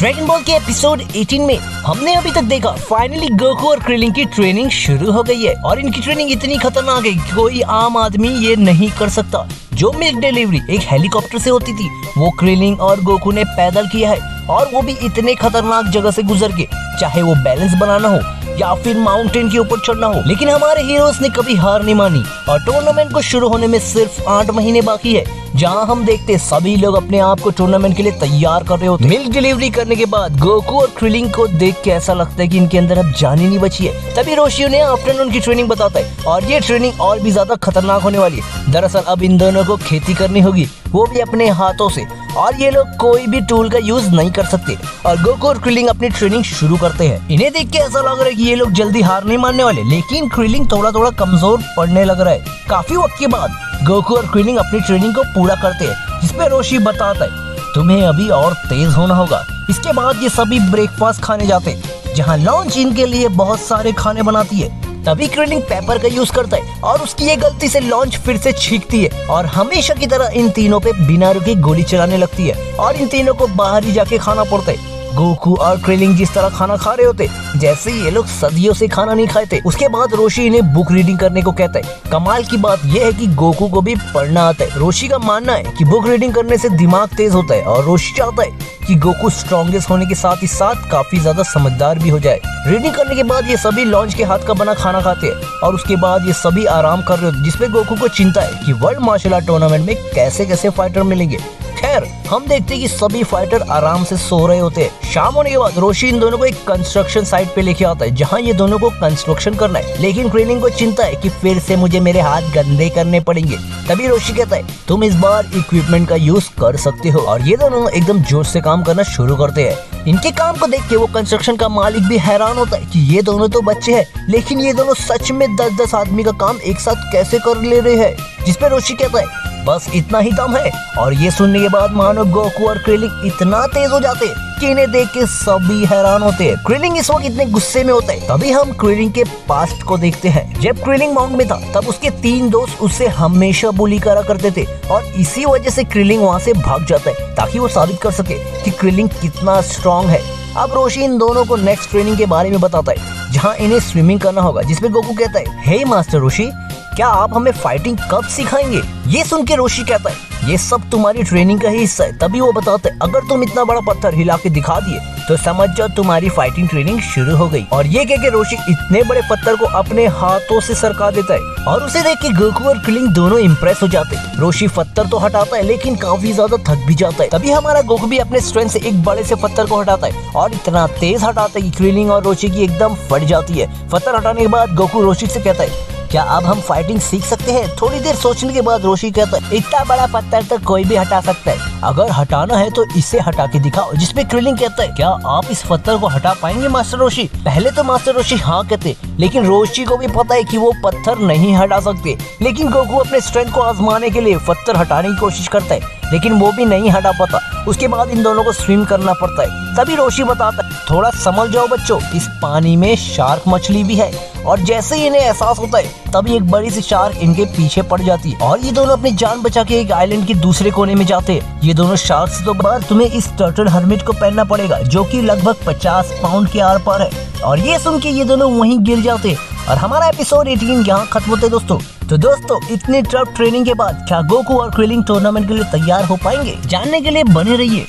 Dragon ball के episode 18 में हमने अभी तक देखा फाइनली गोकू और क्रिलिन की ट्रेनिंग शुरू हो गई है और इनकी ट्रेनिंग इतनी खतरनाक है कि कोई आम आदमी ये नहीं कर सकता। जो मिल्क डिलीवरी एक हेलीकॉप्टर से होती थी वो क्रिलिन और गोकू ने पैदल किया है और वो भी इतने खतरनाक जगह से गुजर के, चाहे वो बैलेंस बनाना हो या फिर माउंटेन के ऊपर चढ़ना हो। लेकिन हमारे हीरोज ने कभी हार नहीं मानी और टूर्नामेंट को शुरू होने में सिर्फ 8 महीने बाकी है, जहां हम देखते सभी लोग अपने आप को टूर्नामेंट के लिए तैयार कर रहे होते। मिल्क डिलीवरी करने के बाद गोकू और क्रिलिन को देख के ऐसा लगता है कि इनके अंदर अब जान ही नहीं बची है। तभी रोशी उन्हें आफ्टरनून की ट्रेनिंग बताता है और ये ट्रेनिंग और भी ज्यादा खतरनाक होने वाली है। दरअसल अब इन दोनों को खेती करनी होगी, वो भी अपने हाथों से, और ये लोग कोई भी टूल का यूज नहीं कर सकते। और गोकू और क्रिलिन अपनी ट्रेनिंग शुरू करते हैं। इन्हें देख के ऐसा लग रहा है कि ये लोग जल्दी हार नहीं मानने वाले, लेकिन क्रिलिन थोड़ा थोड़ा कमजोर पड़ने लग रहा है। काफी वक्त के बाद गोकू और क्रिलिन अपनी ट्रेनिंग को पूरा करते हैं, जिसपे रोशी बताता है तुम्हें अभी और तेज होना होगा। इसके बाद ये सभी ब्रेकफास्ट खाने जाते हैं, जहाँ लॉन्च इनके लिए बहुत सारे खाने बनाती है। तभी क्रिलिन पेपर का यूज करता है और उसकी ये गलती से लॉन्च फिर से छींकती है और हमेशा की तरह इन तीनों पे बिना रुके गोली चलाने लगती है और इन तीनों को बाहर ही जाके खाना पड़ता है। गोकू और क्रिलिन जिस तरह खाना खा रहे होते जैसे ये लोग सदियों से खाना नहीं खाए थे। उसके बाद रोशी इन्हें बुक रीडिंग करने को कहता है। कमाल की बात यह है कि गोकू को भी पढ़ना आता है। रोशी का मानना है कि बुक रीडिंग करने से दिमाग तेज होता है और रोशी चाहता है कि गोकू स्ट्रॉन्गेस्ट होने के साथ ही साथ काफी ज्यादा समझदार भी हो जाए। रीडिंग करने के बाद ये सभी लॉन्च के हाथ का बना खाना खाते हैं और उसके बाद ये सभी आराम कर रहे होते, जिसपे गोकू को चिंता है कि वर्ल्ड मार्शल आर्ट टूर्नामेंट में कैसे कैसे फाइटर मिलेंगे। खैर हम देखते हैं कि सभी फाइटर आराम से सो रहे होते हैं। शाम होने के बाद रोशी इन दोनों को एक कंस्ट्रक्शन साइट पे लेके आता है, जहां ये दोनों को कंस्ट्रक्शन करना है। लेकिन क्रिलिन को चिंता है कि फिर से मुझे मेरे हाथ गंदे करने पड़ेंगे। तभी रोशी कहता है तुम इस बार इक्विपमेंट का यूज कर सकते हो और ये दोनों एकदम जोश से काम करना शुरू करते हैं। इनके काम को देख के वो कंस्ट्रक्शन का मालिक भी हैरान होता है कि ये दोनों तो बच्चे हैं, लेकिन ये दोनों सच में 10-10 आदमी का काम एक साथ कैसे कर ले रहे हैं। जिसपे रोशी कहता है बस इतना ही दम है। और ये सुनने के बाद मानो गोकू और क्रिलिन इतना तेज हो जाते हैं कि इन्हें देख के सभी हैरान होते हैं। क्रिलिन इस वक्त इतने गुस्से में होता है। तभी हम क्रिलिन के पास्ट को देखते हैं। जब क्रिलिन मॉन्क में था तब उसके 3 दोस्त उससे हमेशा बुली करा करते थे और इसी वजह से क्रिलिन वहाँ से भाग जाता है ताकि वो साबित कर सके कि क्रिलिन कितना स्ट्रॉन्ग है। अब रोशी इन दोनों को नेक्स्ट ट्रेनिंग के बारे में बताता है, जहाँ इन्हें स्विमिंग करना होगा। जिसपे गोकू कहता है हे मास्टर रोशी, क्या आप हमें फाइटिंग कब सिखाएंगे? ये सुन के रोशी कहता है ये सब तुम्हारी ट्रेनिंग का ही हिस्सा है। तभी वो बताते है अगर तुम इतना बड़ा पत्थर हिला के दिखा दिए तो समझ जाओ तुम्हारी फाइटिंग ट्रेनिंग शुरू हो गई। और ये कह के रोशी इतने बड़े पत्थर को अपने हाथों से सरका देता है और उसे देख के गोकू और क्रिलिन दोनों इम्प्रेस हो जाते हैं। रोशी पत्थर तो हटाता है लेकिन काफी ज्यादा थक भी जाता है। तभी हमारा गोकू भी अपने स्ट्रेंथ से एक बड़े से पत्थर को हटाता है और इतना तेज हटाता है कि क्रिलिन और रोशी की एकदम फट जाती है। पत्थर हटाने के बाद गोकू रोशी से कहता है क्या अब हम फाइटिंग सीख सकते हैं? थोड़ी देर सोचने के बाद रोशी कहता है इतना बड़ा पत्थर तो कोई भी हटा सकता है, अगर हटाना है तो इसे हटा के दिखाओ। जिसपे क्रिलिन कहता है क्या आप इस पत्थर को हटा पाएंगे मास्टर रोशी? पहले तो मास्टर रोशी हाँ कहते, लेकिन रोशी को भी पता है कि वो पत्थर नहीं हटा सकते। लेकिन गोकू अपने स्ट्रेंथ को आजमाने के लिए पत्थर हटाने की कोशिश करता है, लेकिन वो भी नहीं हटा पाता। उसके बाद इन दोनों को स्विम करना पड़ता है। तभी रोशी बताता है थोड़ा समझ जाओ बच्चों, इस पानी में शार्क मछली भी है। और जैसे ही इन्हें एहसास होता है तभी एक बड़ी सी शार्क इनके पीछे पड़ जाती है और ये दोनों अपनी जान बचा के एक आइलैंड के दूसरे कोने में जाते हैं। ये दोनों शार्क से तो बाहर तुम्हें इस टर्टल हर्मिट को पहनना पड़ेगा, जो कि लगभग 50 पाउंड के आर पार है। और ये सुन के ये दोनों वहीं गिर जाते हैं और हमारा एपिसोड 18 यहाँ खत्म होता है दोस्तों। तो दोस्तों इतनी टफ ट्रेनिंग के बाद क्या गोकू और क्रिलिन टूर्नामेंट के लिए तैयार हो पाएंगे? जानने के लिए बने रहिए।